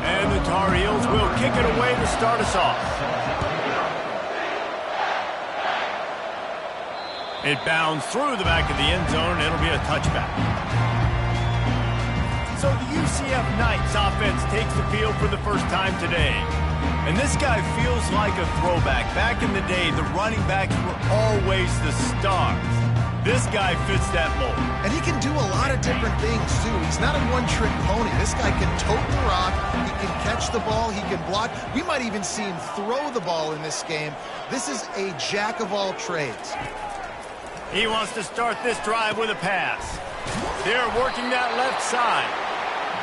And the Tar Heels will kick it away to start us off. It bounds through the back of the end zone. It'll be a touchback. So the UCF Knights offense takes the field for the first time today. And this guy feels like a throwback. Back in the day, the running backs were always the stars. This guy fits that mold. And he can do a lot of different things, too. He's not a one-trick pony. This guy can tote the rock. He can catch the ball. He can block. We might even see him throw the ball in this game. This is a jack of all trades. He wants to start this drive with a pass. They're working that left side.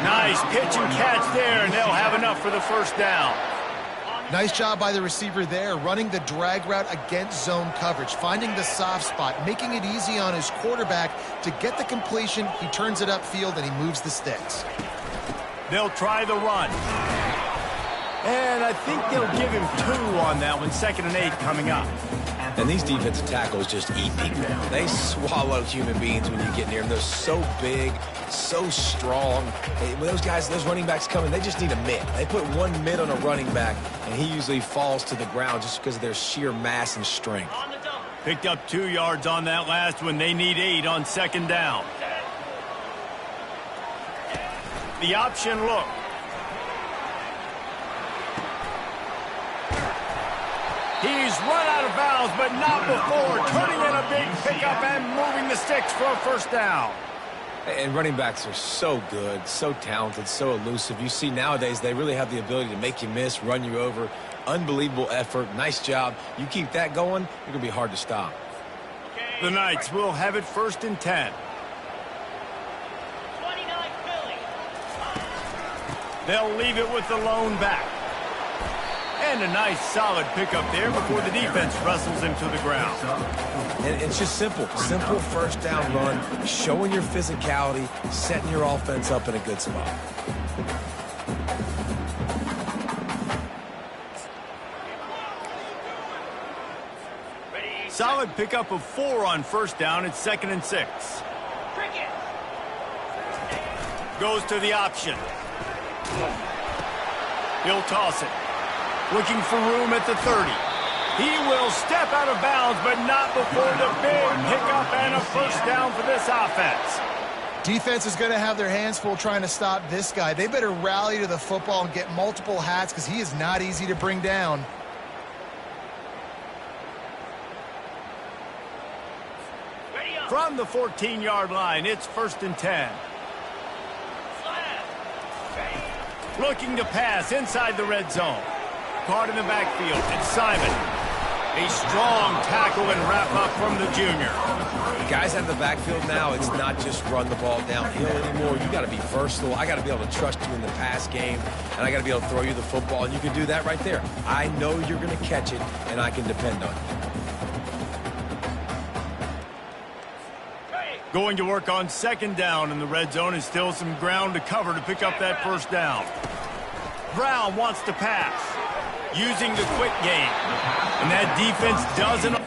Nice pitch and catch there, and they'll have enough for the first down. Nice job by the receiver there, running the drag route against zone coverage, finding the soft spot, making it easy on his quarterback to get the completion. He turns it upfield, and he moves the sticks. They'll try the run. And I think they'll give him 2 on that one. 2nd and 8 coming up. And these defensive tackles just eat people. They swallow human beings when you get near them. They're so big, so strong. When those guys, those running backs come in, they just need a mitt. They put 1 mitt on a running back, and he usually falls to the ground just because of their sheer mass and strength. Picked up 2 yards on that last one. They need 8 on 2nd down. The option look. He's run out of bounds, but not before. Turning in a big pickup and moving the sticks for a first down. And running backs are so good, so talented, so elusive. You see nowadays they really have the ability to make you miss, run you over. Unbelievable effort. Nice job. You keep that going, you're going to be hard to stop. The Knights will have it 1st and 10. 29 Philly. They'll leave it with the lone back. And a nice solid pickup there before the defense wrestles him to the ground. And it's just simple. Simple first down run, showing your physicality, setting your offense up in a good spot. Solid pickup of 4 on first down. It's 2nd and 6. Goes to the option. He'll toss it. Looking for room at the 30. He will step out of bounds, but not before the big pickup and a first down for this offense. Defense is going to have their hands full trying to stop this guy. They better rally to the football and get multiple hats because he is not easy to bring down. From the 14-yard line, it's 1st and 10. Looking to pass inside the red zone. Caught in the backfield. It's Simon. A strong tackle and wrap up from the junior. The guys out of the backfield now, it's not just run the ball downhill anymore. You got to be versatile. I got to be able to trust you in the pass game, and I got to be able to throw you the football, and you can do that right there. I know you're going to catch it, and I can depend on you. Going to work on 2nd down in the red zone, and still some ground to cover to pick up that first down. Brown wants to pass. Using the quick game. And that defense doesn't...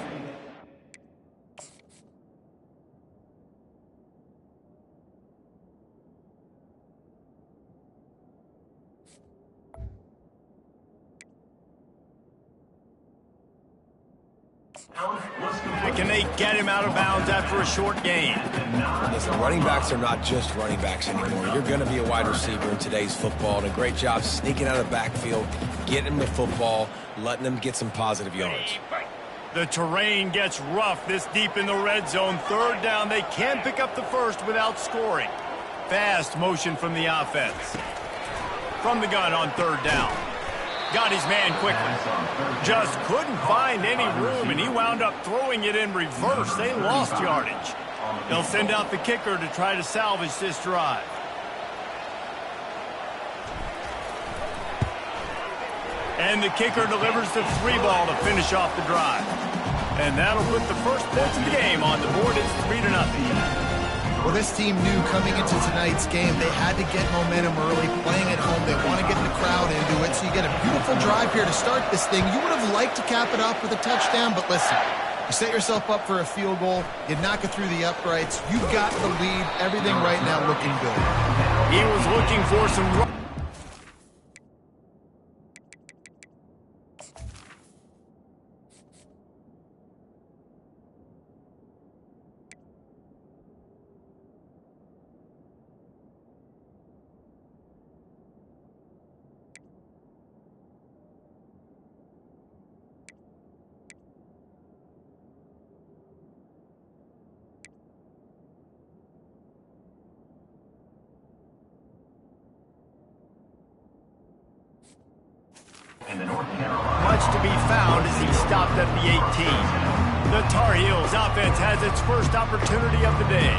Can they get him out of bounds after a short gain? Listen, running backs are not just running backs anymore. You're going to be a wide receiver in today's football, and a great job sneaking out of the backfield, getting him the football, letting them get some positive yards. The terrain gets rough this deep in the red zone. 3rd down, they can pick up the first without scoring. Fast motion from the offense. From the gun on 3rd down. Got his man quickly. Just couldn't find any room, and he wound up throwing it in reverse. They lost yardage. They'll send out the kicker to try to salvage this drive. And the kicker delivers the 3-ball to finish off the drive. And that'll put the first points of the game on the board. It's 3-0. Well, this team knew coming into tonight's game they had to get momentum early, playing at home. They want to get the crowd into it, so you get a beautiful drive here to start this thing. You would have liked to cap it off with a touchdown, but listen, You set yourself up for a field goal. You knock it through the uprights. You got the lead. Everything right now looking good. He was looking for some... Much to be found as he stopped at the 18. The Tar Heels offense has its first opportunity of the day.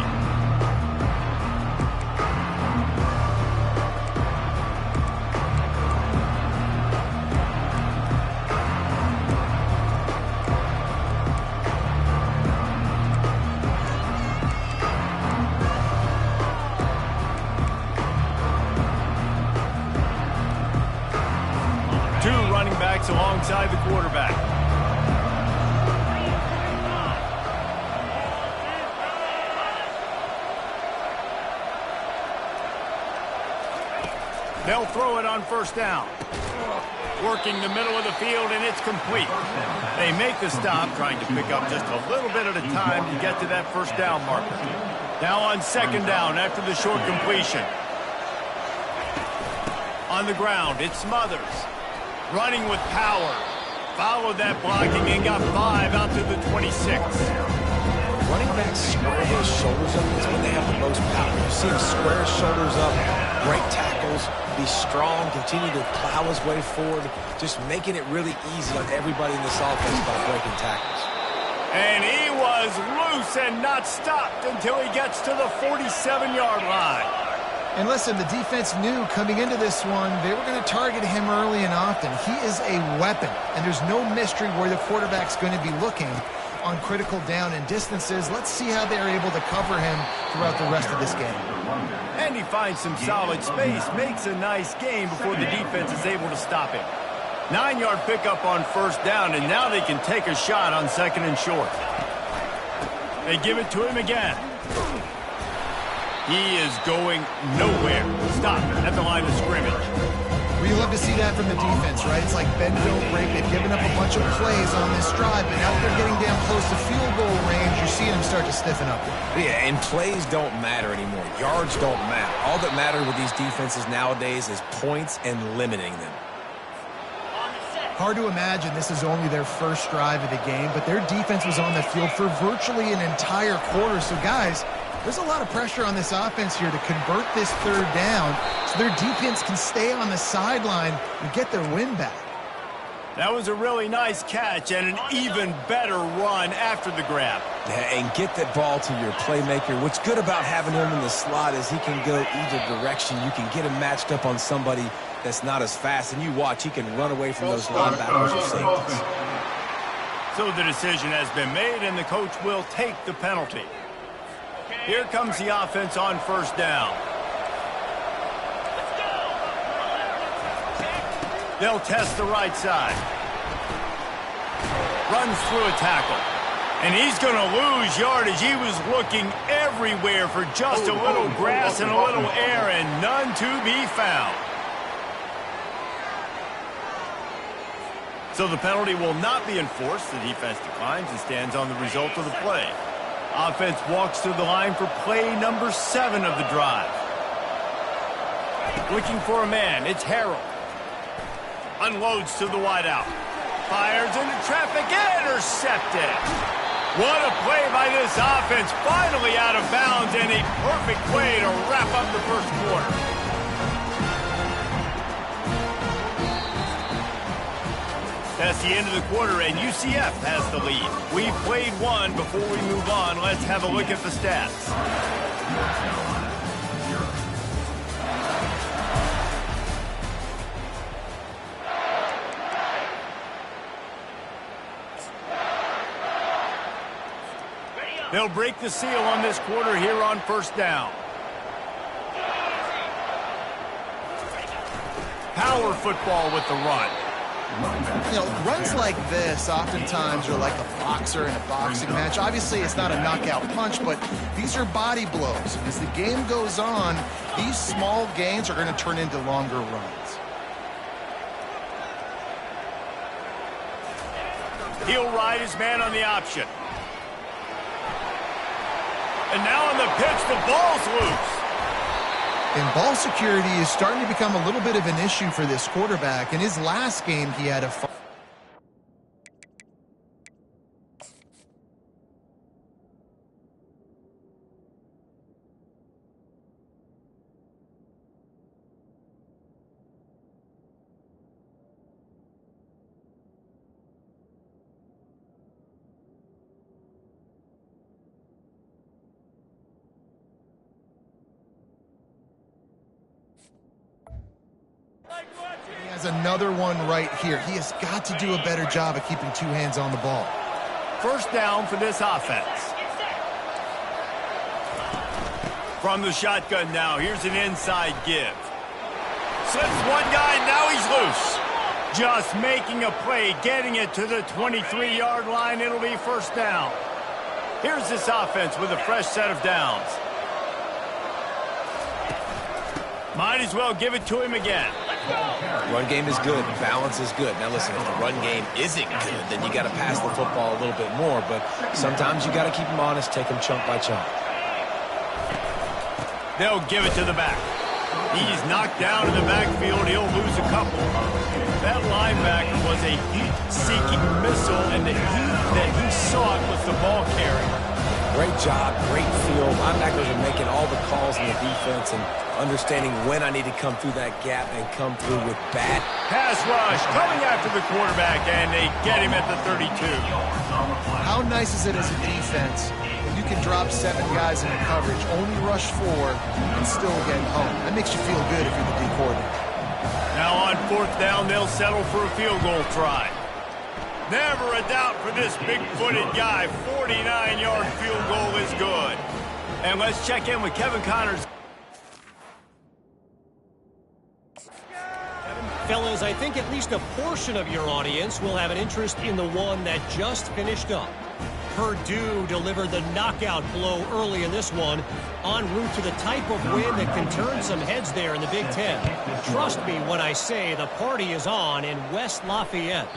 Alongside the quarterback. They'll throw it on first down. Working the middle of the field, and it's complete. They make the stop, trying to pick up just a little bit at a time to get to that first down marker. Now on second down after the short completion. On the ground, it's Smothers. Running with power. Followed that blocking and got 5 out to the 26. Running backs square those shoulders up. It's when they have the most power. You see him square his shoulders up, break tackles, be strong, continue to plow his way forward, just making it really easy on everybody in this offense by breaking tackles. And he was loose and not stopped until he gets to the 47-yard line. And listen, the defense knew coming into this one, they were going to target him early and often. He is a weapon, and there's no mystery where the quarterback's going to be looking on critical down and distances. Let's see how they're able to cover him throughout the rest of this game. And he finds some solid space, makes a nice gain before the defense is able to stop him. 9-yard pickup on first down, and now they can take a shot on second and short. They give it to him again. He is going nowhere. Stop at the line of scrimmage. Well, you love to see that from the defense, right? It's like bend, don't break. They've given up a bunch of plays on this drive, but now that they're getting down close to field goal range, you're seeing them start to stiffen up. Yeah, and plays don't matter anymore. Yards don't matter. All that matters with these defenses nowadays is points and limiting them. Hard to imagine this is only their first drive of the game, but their defense was on the field for virtually an entire quarter. So, guys, there's a lot of pressure on this offense here to convert this third down so their defense can stay on the sideline and get their win back. That was a really nice catch and an even better run after the grab. Yeah, and get that ball to your playmaker. What's good about having him in the slot is he can go either direction. You can get him matched up on somebody that's not as fast, and you watch, he can run away from those linebackers or safeties. So the decision has been made, and the coach will take the penalty. Here comes the offense on first down. They'll test the right side. Runs through a tackle. And he's going to lose yardage. He was looking everywhere for just a little grass and a little air, and none to be found. So the penalty will not be enforced. The defense declines and stands on the result of the play. Offense walks to the line for play number 7 of the drive. Looking for a man. It's Harrell. Unloads to the wideout. Fires into traffic. Intercepted. What a play by this offense. Finally out of bounds, and a perfect play to wrap up the first quarter. That's the end of the quarter, and UCF has the lead. We've played one. Before we move on, let's have a look at the stats. They'll break the seal on this quarter here on first down. Power football with the run. You know, runs like this oftentimes are like a boxer in a boxing match. Obviously, it's not a knockout punch, but these are body blows. And as the game goes on, these small gains are going to turn into longer runs. He'll ride his man on the option. And now on the pitch, the ball's loose. And ball security is starting to become a little bit of an issue for this quarterback. In his last game, he had a another one right here. He has got to do a better job of keeping two hands on the ball. First down for this offense. From the shotgun now, here's an inside give. Slips one guy, now he's loose. Just making a play, getting it to the 23-yard line. It'll be first down. Here's this offense with a fresh set of downs. Might as well give it to him again. Run game is good. Balance is good. Now listen, if the run game isn't good, then you got to pass the football a little bit more. But sometimes you got to keep them honest, take them chunk by chunk. They'll give it to the back. He's knocked down in the backfield. He'll lose a couple. That linebacker was a heat-seeking missile, and the heat that he sought was the ball carrier. Great job, great feel. Linebackers are making all the calls in the defense and understanding when I need to come through that gap and come through with bat. Pass rush coming after the quarterback, and they get him at the 32. How nice is it as a defense that you can drop 7 guys in a coverage, only rush 4, and still get home? That makes you feel good if you're the D coordinator. Now on fourth down, they'll settle for a field goal try. Never a doubt for this big-footed guy. 49-yard field goal is good. And let's check in with Kevin Connors. Fellas, I think at least a portion of your audience will have an interest in the one that just finished up. Purdue delivered the knockout blow early in this one, en route to the type of win that can turn some heads there in the Big Ten. Trust me when I say the party is on in West Lafayette.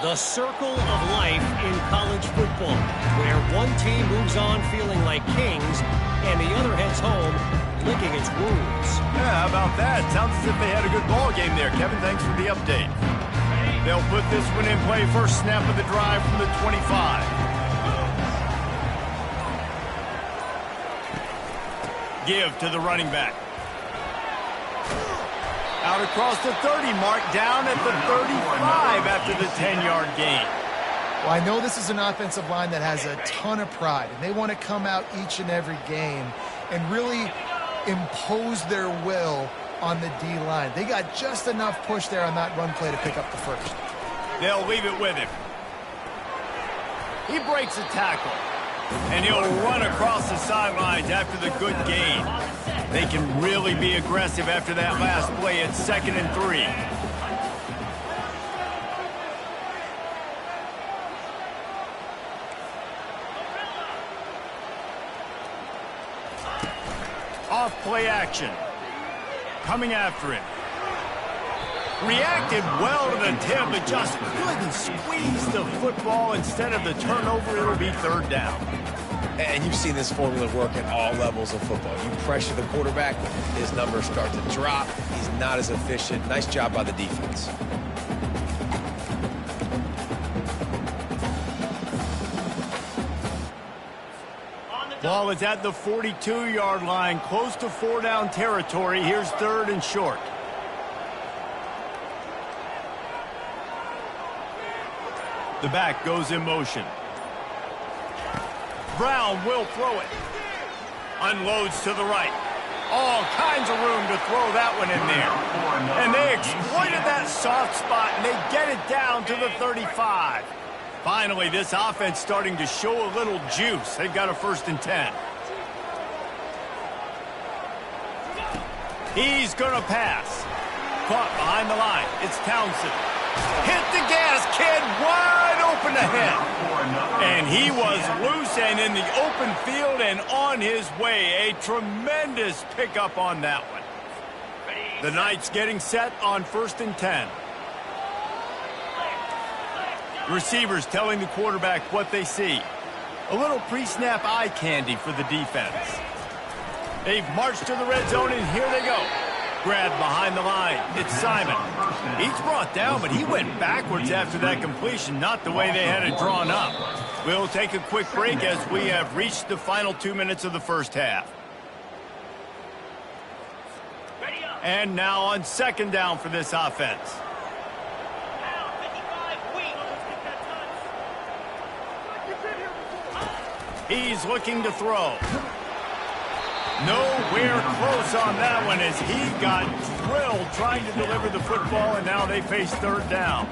The circle of life in college football, where one team moves on feeling like kings and the other heads home licking its wounds. Yeah, how about that? Sounds as if they had a good ball game there. Kevin, thanks for the update. They'll put this one in play. First snap of the drive from the 25. Give to the running back. Out across the 30 mark, down at the 35 after the 10-yard gain. Well, I know this is an offensive line that has a ton of pride, and they want to come out each and every game and really impose their will on the D-line. They got just enough push there on that run play to pick up the first. They'll leave it with him. He breaks a tackle, and he'll run across the sidelines after the good gain. They can really be aggressive after that last play. It's 2nd and 3. Off play action. Coming after him. Reacted well to the tip, but just couldn't squeeze the football. Instead of the turnover, it'll be 3rd down. And you've seen this formula work at all levels of football. You pressure the quarterback, his numbers start to drop. He's not as efficient. Nice job by the defense. Ball is at the 42-yard line, close to 4-down territory. Here's 3rd and short. The back goes in motion. Brown will throw it. Unloads to the right. All kinds of room to throw that one in there. And they exploited that soft spot, and they get it down to the 35. Finally, this offense starting to show a little juice. They've got a 1st and 10. He's going to pass. Caught behind the line. It's Townsend. Hit the gas, kid, wide open ahead. And he was loose and in the open field and on his way. A tremendous pickup on that one. The Knights getting set on 1st and 10. Receivers telling the quarterback what they see. A little pre-snap eye candy for the defense. They've marched to the red zone, and here they go. Grab behind the line. It's Simon. He's brought down, but he went backwards after that completion, not the way they had it drawn up. We'll take a quick break as we have reached the final 2 minutes of the first half. And now on 2nd down for this offense. He's looking to throw. Nowhere close on that one as he got drilled trying to deliver the football, and now they face 3rd down.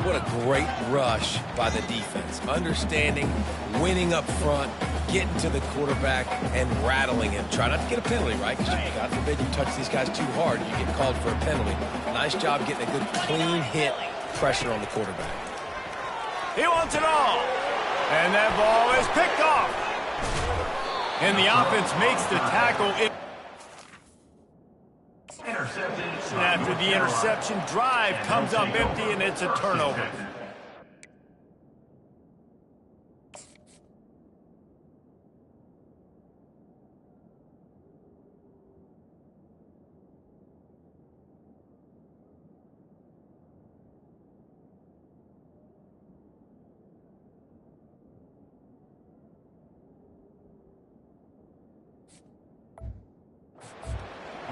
What a great rush by the defense. Understanding, winning up front, getting to the quarterback, and rattling him. Try not to get a penalty, right? Because God forbid you touch these guys too hard, you get called for a penalty. Nice job getting a good clean hit, pressure on the quarterback. He wants it all. And that ball is picked off. And the offense makes the tackle. After the interception, drive comes up empty, and it's a turnover.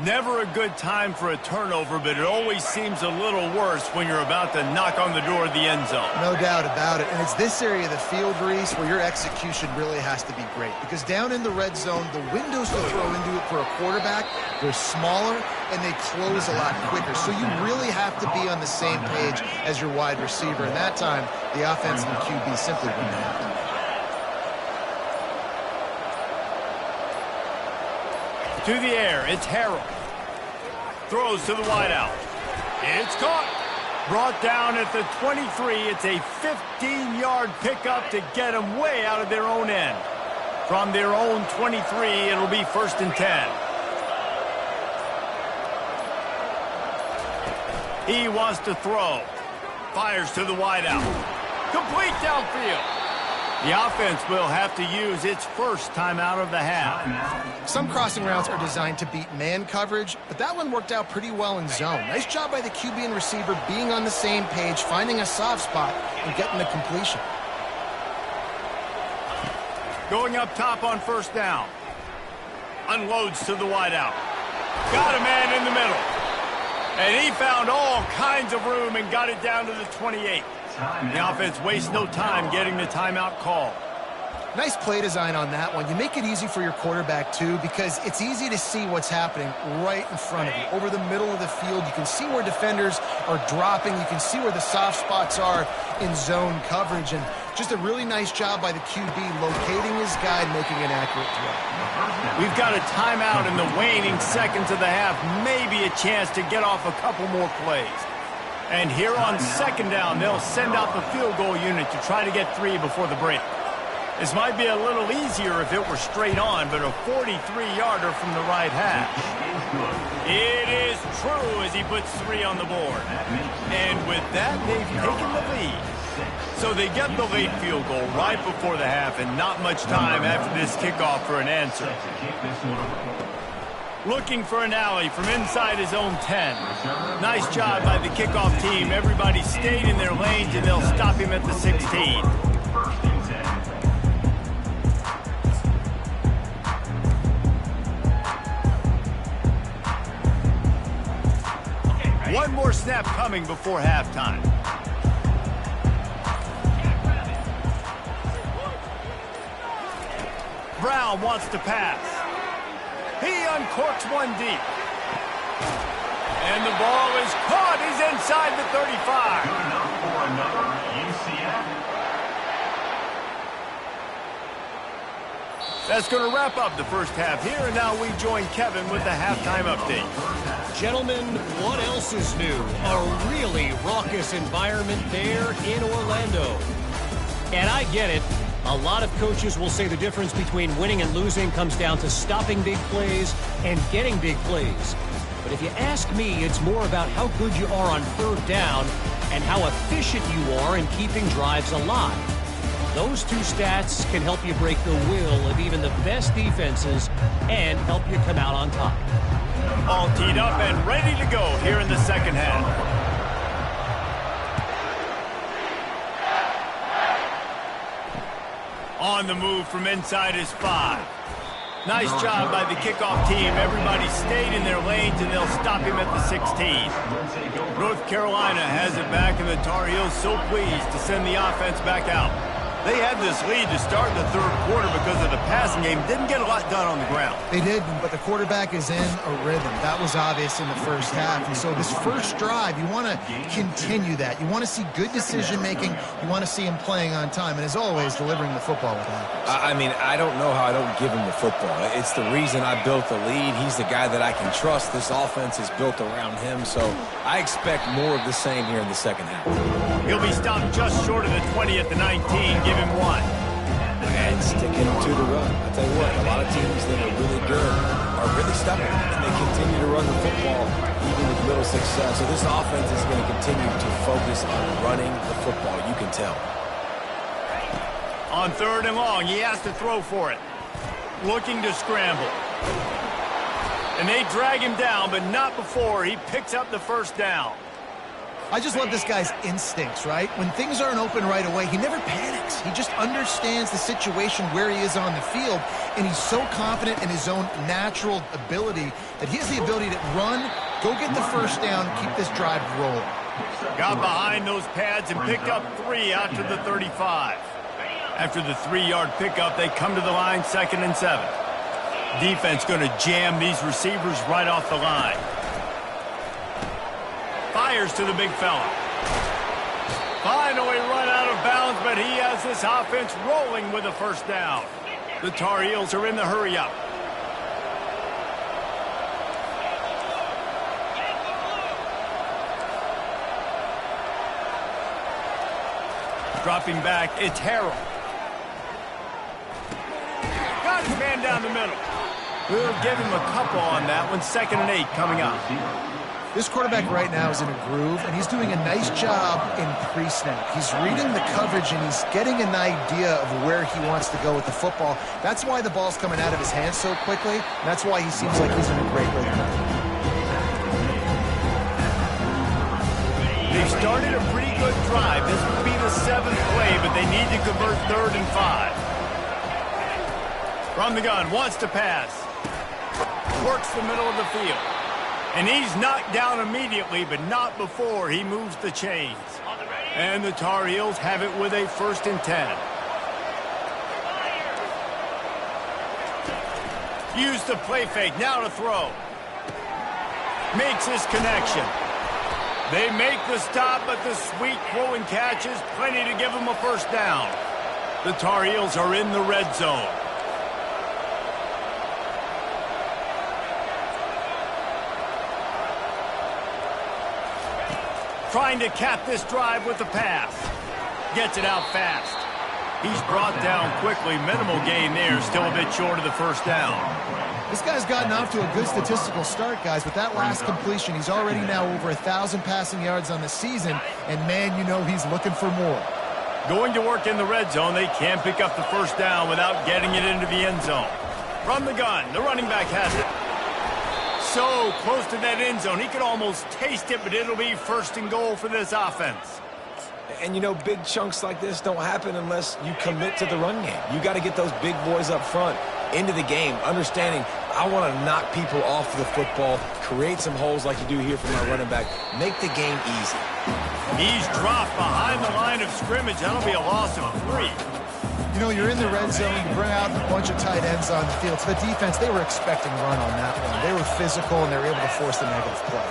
Never a good time for a turnover, but it always seems a little worse when you're about to knock on the door of the end zone. No doubt about it. And it's this area of the field, Reese, where your execution really has to be great. Because down in the red zone, the windows to throw into it for a quarterback, they're smaller and they close a lot quicker. So you really have to be on the same page as your wide receiver. And that time, the offense and the QB simply wouldn't happen. To the air, it's Harrell. Throws to the wideout. It's caught. Brought down at the 23. It's a 15-yard pickup to get them way out of their own end. From their own 23, it'll be 1st and 10. He wants to throw. Fires to the wideout. Complete downfield. The offense will have to use its first timeout of the half. Some crossing routes are designed to beat man coverage, but that one worked out pretty well in zone. Nice job by the QB and receiver being on the same page, finding a soft spot, and getting the completion. Going up top on 1st down. Unloads to the wideout. Got a man in the middle. And he found all kinds of room and got it down to the 28. The offense wastes no time getting the timeout call. Nice play design on that one. You make it easy for your quarterback, too, because it's easy to see what's happening right in front of you. Over the middle of the field, you can see where defenders are dropping. You can see where the soft spots are in zone coverage. And just a really nice job by the QB locating his guy and making an accurate throw. We've got a timeout in the waning seconds of the half. Maybe a chance to get off a couple more plays. And here on 2nd down, they'll send out the field goal unit to try to get 3 before the break. This might be a little easier if it were straight on, but a 43-yarder from the right hash. It is true as he puts 3 on the board. And with that, they've taken the lead. So they get the late field goal right before the half, and not much time after this kickoff for an answer. Looking for an alley from inside his own 10. Nice job by the kickoff team. Everybody stayed in their lanes, and they'll stop him at the 16. One more snap coming before halftime. Brown wants to pass. He uncorks one deep. And the ball is caught. He's inside the 35. That's going to wrap up the first half here, and now we join Kevin with the halftime update. Gentlemen, what else is new? A really raucous environment there in Orlando. And I get it. A lot of coaches will say the difference between winning and losing comes down to stopping big plays and getting big plays. But if you ask me, it's more about how good you are on third down and how efficient you are in keeping drives alive. Those two stats can help you break the will of even the best defenses and help you come out on top. All teed up and ready to go here in the second half. On the move from inside his 5. Nice job by the kickoff team. Everybody stayed in their lanes, and they'll stop him at the 16. North Carolina has it back, and the Tar Heels so pleased to send the offense back out. They had this lead to start the third quarter because of the passing game. Didn't get a lot done on the ground. They did, but the quarterback is in a rhythm. That was obvious in the first half. And so this first drive, you want to continue that. You want to see good decision-making. You want to see him playing on time. And as always, delivering the football with that. I mean, I don't know how I don't give him the football. It's the reason I built the lead. He's the guy that I can trust. This offense is built around him. So I expect more of the same here in the second half. He'll be stopped just short of the 20 at the 19. Give him 1. And sticking to the run. I'll tell you what, a lot of teams that are really good are really stubborn, and they continue to run the football even with little success. So this offense is going to continue to focus on running the football. You can tell. On third and long, he has to throw for it. Looking to scramble. And they drag him down, but not before he picks up the first down. I just love this guy's instincts, right? When things aren't open right away, he never panics. He just understands the situation where he is on the field, and he's so confident in his own natural ability that he has the ability to run, go get the first down, keep this drive rolling. Got behind those pads and picked up 3 out to the 35. After the 3-yard pickup, they come to the line, 2nd and 7. Defense going to jam these receivers right off the line. Fires to the big fella. Finally run out of bounds, but he has this offense rolling with a first down. The Tar Heels are in the hurry-up. Dropping back, it's Harrell. Got his man down the middle. We'll give him a couple on that one. 2nd and 8 coming up. This quarterback right now is in a groove, and he's doing a nice job in pre-snap. He's reading the coverage, and he's getting an idea of where he wants to go with the football. That's why the ball's coming out of his hands so quickly, and that's why he seems like he's in a great rhythm. They've started a pretty good drive. This will be the 7th play, but they need to convert 3rd and 5. From the gun, wants to pass. Works the middle of the field. And he's knocked down immediately, but not before he moves the chains. And the Tar Heels have it with a 1st and 10. Use the play fake, now to throw. Makes his connection. They make the stop, but the sweet throw and catch is plenty to give him a first down. The Tar Heels are in the red zone. Trying to cap this drive with the pass. Gets it out fast. He's brought down quickly. Minimal gain there. Still a bit short of the first down. This guy's gotten off to a good statistical start, guys. With that last completion, he's already now over 1,000 passing yards on the season. And, man, you know he's looking for more. Going to work in the red zone. They can't pick up the first down without getting it into the end zone. From the gun, the running back has it. So close to that end zone. He could almost taste it, but it'll be 1st and goal for this offense. And, you know, big chunks like this don't happen unless you commit to the run game. You got to get those big boys up front into the game, understanding I want to knock people off the football, create some holes like you do here for my running back, make the game easy. He's dropped behind the line of scrimmage. That'll be a loss of 3. You know, you're in the red zone, you bring out a bunch of tight ends on the field. So the defense, they were expecting run on that one. They were physical, and they were able to force the negative play.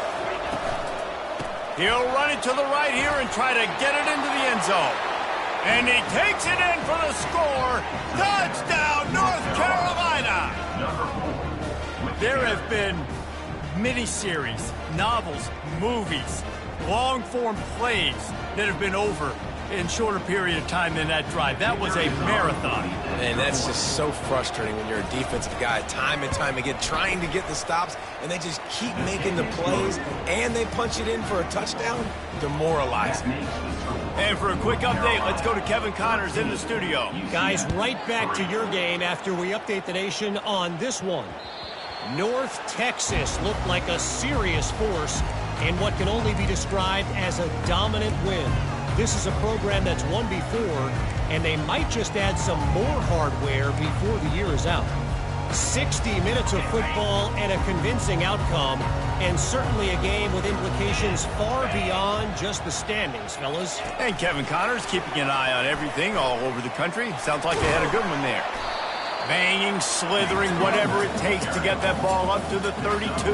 He'll run it to the right here and try to get it into the end zone. And he takes it in for the score. Touchdown, North Carolina! There have been miniseries, novels, movies, long-form plays that have been over in shorter period of time than that drive. That was a marathon. And that's just so frustrating when you're a defensive guy, time and time again, trying to get the stops, and they just keep making the plays, and they punch it in for a touchdown. Demoralizing. And for a quick update, let's go to Kevin Connors in the studio. Guys, right back to your game after we update the nation on this one. North Texas looked like a serious force in what can only be described as a dominant win. This is a program that's won before, and they might just add some more hardware before the year is out. 60 minutes of football and a convincing outcome, and certainly a game with implications far beyond just the standings, fellas. And Kevin Connors keeping an eye on everything all over the country. Sounds like they had a good one there. Banging, slithering, whatever it takes to get that ball up to the 32.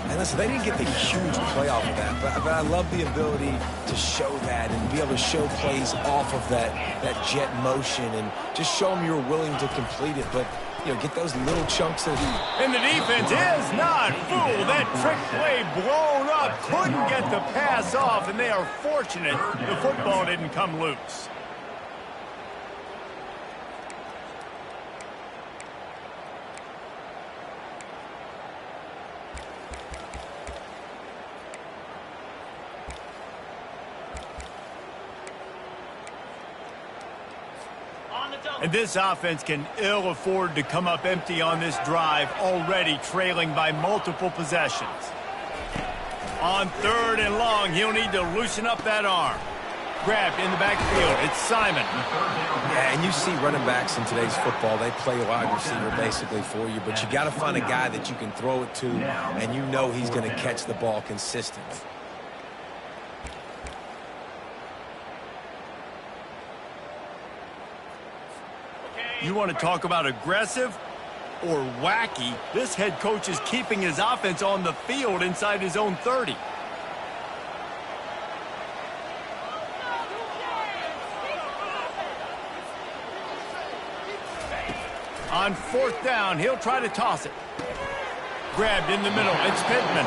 And listen, they didn't get the huge play off of that, but I love the ability to show that and be able to show plays off of that jet motion and just show them you're willing to complete it. But, you know, get those little chunks of... And the defense is not fooled. That trick play blown up, couldn't get the pass off, and they are fortunate the football didn't come loose. And this offense can ill afford to come up empty on this drive, already trailing by multiple possessions. On 3rd and long, he'll need to loosen up that arm. Grabbed in the backfield. It's Simon. Yeah, and you see running backs in today's football, they play wide receiver basically for you, but you got to find a guy that you can throw it to, and you know he's going to catch the ball consistently. You want to talk about aggressive or wacky? This head coach is keeping his offense on the field inside his own 30. On 4th down, he'll try to toss it. Grabbed in the middle. It's Pittman.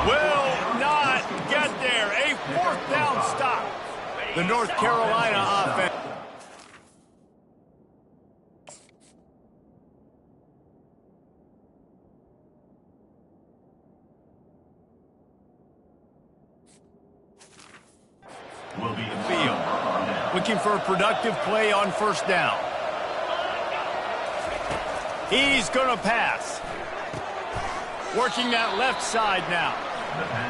Will not get there. A 4th down stop. The North Carolina offense. Field. Looking for a productive play on 1st down. He's going to pass. Working that left side now.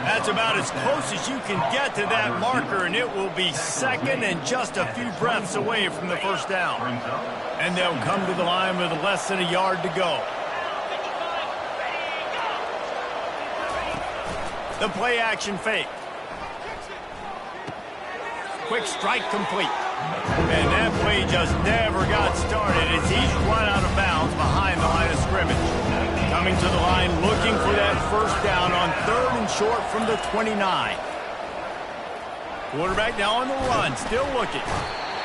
That's about as close as you can get to that marker, and it will be 2nd and just a few breaths away from the 1st down. And they'll come to the line with less than a yard to go. The play action fake. Quick strike complete. And that play just never got started as he's run out of bounds behind the line of scrimmage. Coming to the line looking for that 1st down on 3rd and short from the 29. Quarterback now on the run, still looking.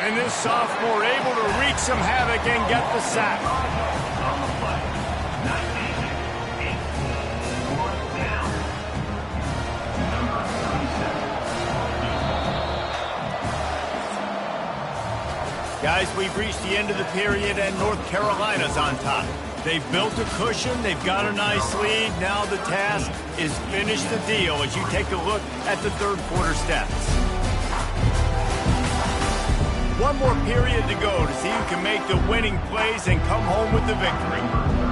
And this sophomore able to wreak some havoc and get the sack. Guys, we've reached the end of the period, and North Carolina's on top. They've built a cushion. They've got a nice lead. Now the task is finish the deal as you take a look at the 3rd quarter stats. One more period to go to see who can make the winning plays and come home with the victory.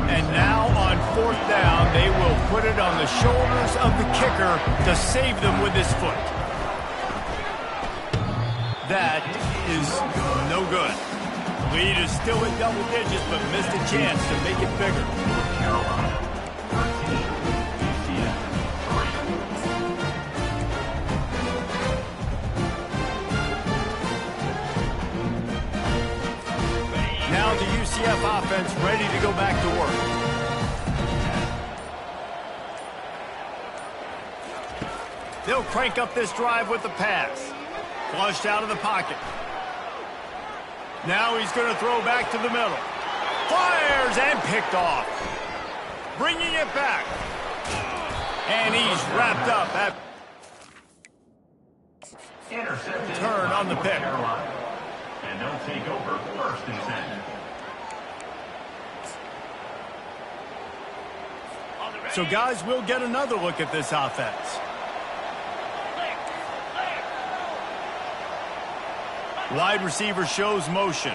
And now on 4th down, they will put it on the shoulders of the kicker to save them with his foot. That is no good. Lead is still at double digits, but missed a chance to make it bigger. Now the UCF offense ready to go back to work. They'll crank up this drive with the pass. Flushed out of the pocket. Now he's going to throw back to the middle. Fires and picked off. Bringing it back. And he's wrapped up at turn on the pick. And they'll take over 1st and 10. So, guys, we'll get another look at this offense. Wide receiver shows motion.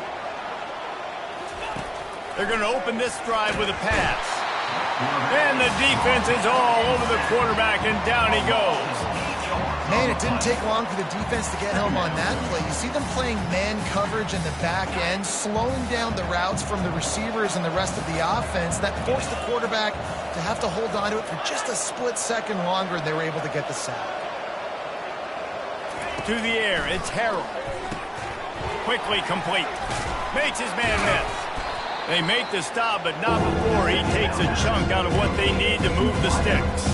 They're going to open this drive with a pass. And the defense is all over the quarterback, and down he goes. Man, it didn't take long for the defense to get home on that play. You see them playing man coverage in the back end, slowing down the routes from the receivers and the rest of the offense. That forced the quarterback to have to hold on to it for just a split second longer, and they were able to get the sack. To the air, it's Harrell. Quickly complete. Makes his man miss. They make the stop, but not before he takes a chunk out of what they need to move the sticks.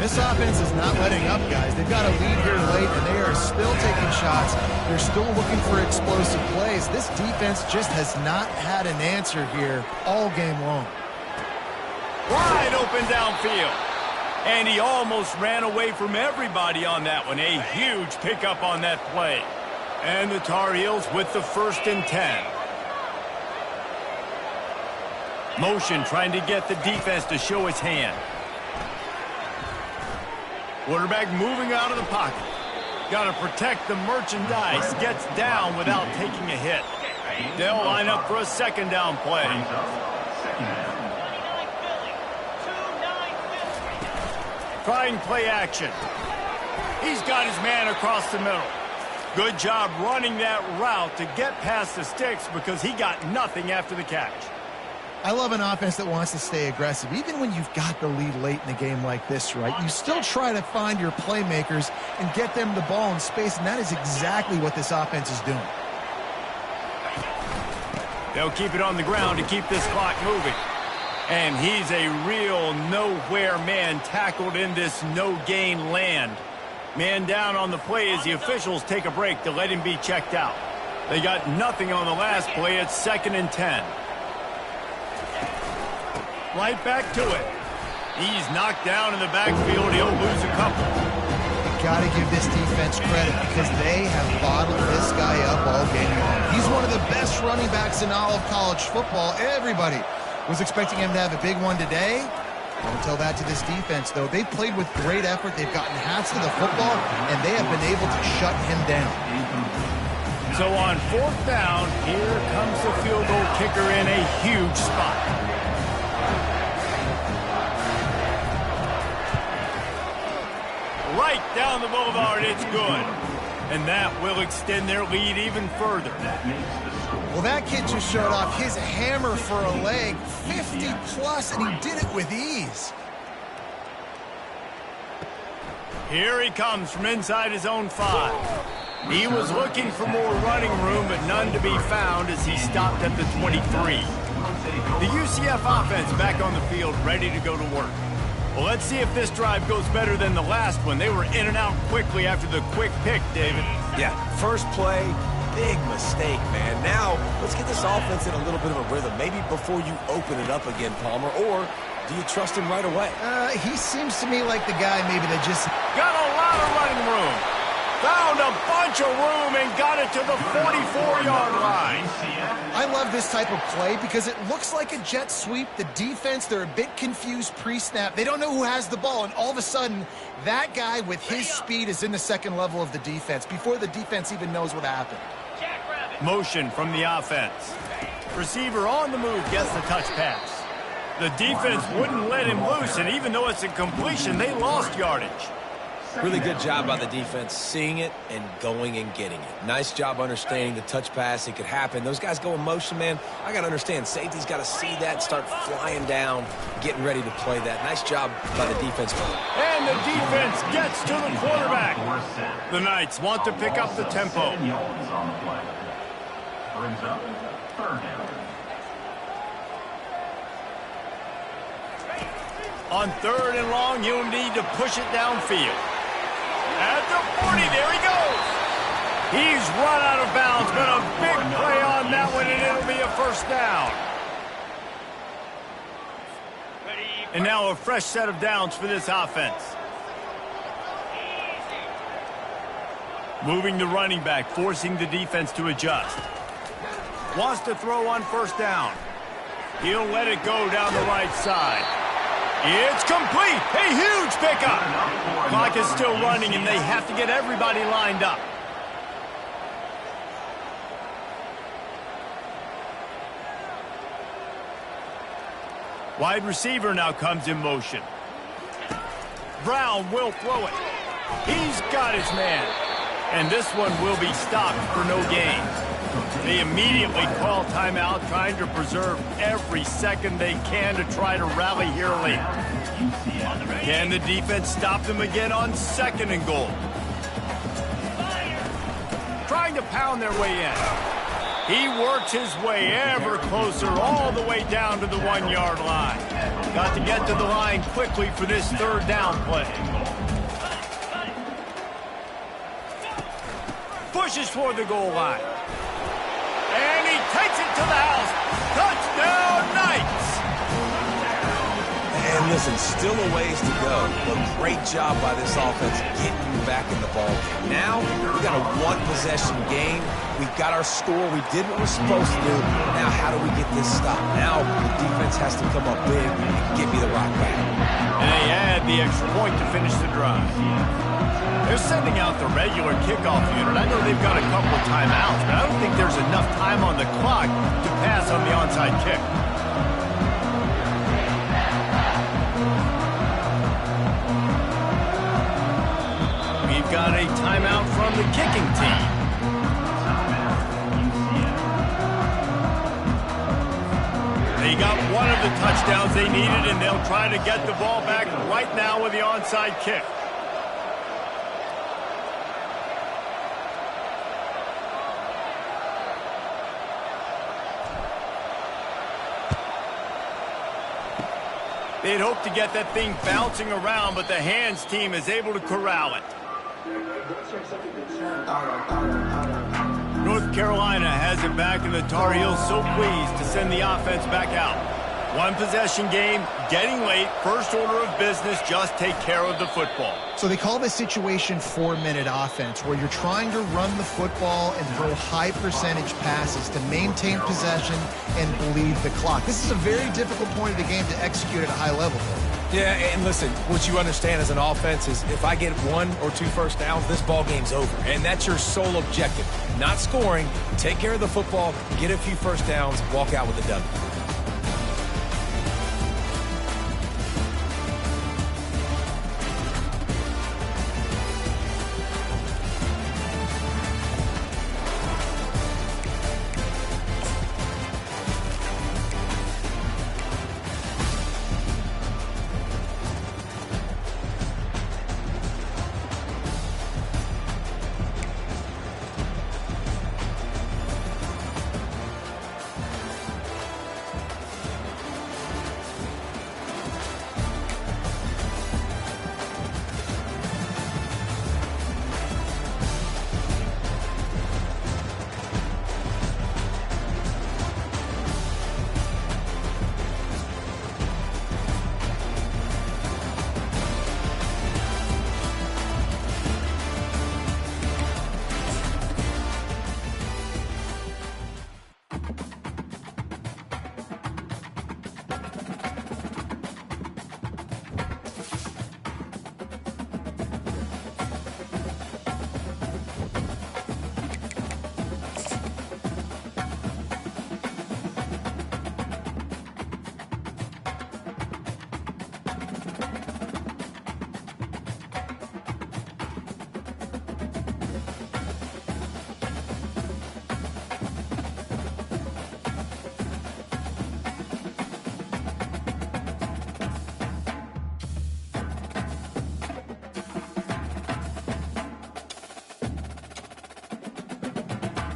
This offense is not letting up, guys. They've got a lead here late, and they are still taking shots. They're still looking for explosive plays. This defense just has not had an answer here all game long. Wide open downfield. And he almost ran away from everybody on that one. A huge pickup on that play. And the Tar Heels with the 1st and 10. Motion trying to get the defense to show its hand. Quarterback moving out of the pocket. Got to protect the merchandise. Gets down without taking a hit. They'll line up for a 2nd down play. Trying play action. He's got his man across the middle. Good job running that route to get past the sticks because he got nothing after the catch. I love an offense that wants to stay aggressive. Even when you've got the lead late in a game like this, right, you still try to find your playmakers and get them the ball in space, and that is exactly what this offense is doing. They'll keep it on the ground to keep this clock moving. And he's a real nowhere man tackled in this no-gain land. Man down on the play as the officials take a break to let him be checked out. They got nothing on the last play. It's 2nd and 10. Right back to it. He's knocked down in the backfield. He'll lose a couple. You got to give this defense credit because they have bottled this guy up all game long. He's one of the best running backs in all of college football. Everybody was expecting him to have a big one today. Don't tell that to this defense, though. They've played with great effort. They've gotten halves to the football, and they have been able to shut him down. So on 4th down, here comes the field goal kicker in a huge spot. Right down the boulevard, it's good. And that will extend their lead even further. Well, that kid just showed off his hammer for a leg, 50-plus, and he did it with ease. Here he comes from inside his own 5. He was looking for more running room, but none to be found as he stopped at the 23. The UCF offense back on the field, ready to go to work. Well, let's see if this drive goes better than the last one. They were in and out quickly after the quick pick, David. Yeah, first play, big mistake, man. Now, let's get this offense in a little bit of a rhythm. Maybe before you open it up again, Palmer, or do you trust him right away? He seems to me like the guy maybe that just... Got a lot of running room. Found a bunch of room and got it to the 44-yard line. I love this type of play because it looks like a jet sweep. The defense, they're a bit confused pre-snap. They don't know who has the ball, and all of a sudden, that guy with his speed is in the 2nd level of the defense before the defense even knows what happened. Motion from the offense. Receiver on the move gets the touch pass. The defense wouldn't let him loose, and even though it's a completion, they lost yardage. Really good job by the defense seeing it and going and getting it. Nice job understanding the touch pass. It could happen. Those guys go in motion, man. I got to understand. Safety's got to see that, start flying down, getting ready to play that. Nice job by the defense. And the defense gets to the quarterback. The Knights want to pick up the tempo. Brings up 3rd down. On 3rd and long, you'll need to push it downfield. At the 40, there he goes. He's run out of bounds, but a big play on that one, and it'll be a 1st down. And now a fresh set of downs for this offense. Moving the running back, forcing the defense to adjust. Wants to throw on first down. He'll let it go down the right side. It's complete. A huge pickup. Clock is still running, and they have to get everybody lined up. Wide receiver now comes in motion. Brown will throw it. He's got his man. And this one will be stopped for no gain. They immediately call timeout, trying to preserve every second they can to try to rally here late. Can the defense stop them again on 2nd and goal? Trying to pound their way in. He works his way ever closer all the way down to the 1-yard line. Got to get to the line quickly for this 3rd down play. Pushes for the goal line. And he takes it to the house. Touchdown, Knights! And listen, still a ways to go, but great job by this offense getting you back in the ball game. Now, we got a 1-possession game. We got our score. We did what we're supposed to do. Now, how do we get this stopped? Now, the defense has to come up big and get me the rock back. And they add the extra point to finish the drive. They're sending out the regular kickoff unit. I know they've got a couple of timeouts, but I don't think there's enough time on the clock to pass on the onside kick. We've got a timeout from the kicking team. They got one of the touchdowns they needed, and they'll try to get the ball back right now with the onside kick. They'd hope to get that thing bouncing around, but the hands team is able to corral it. North Carolina has it back, and the Tar Heels so pleased to send the offense back out. 1-possession game, getting late, first order of business, just take care of the football. So they call this situation 4-minute offense, where you're trying to run the football and throw high percentage passes to maintain possession and bleed the clock. This is a very difficult point of the game to execute at a high level. Yeah, and listen, what you understand as an offense is if I get 1 or 2 first downs, this ball game's over. And that's your sole objective. Not scoring, take care of the football, get a few first downs, walk out with a W.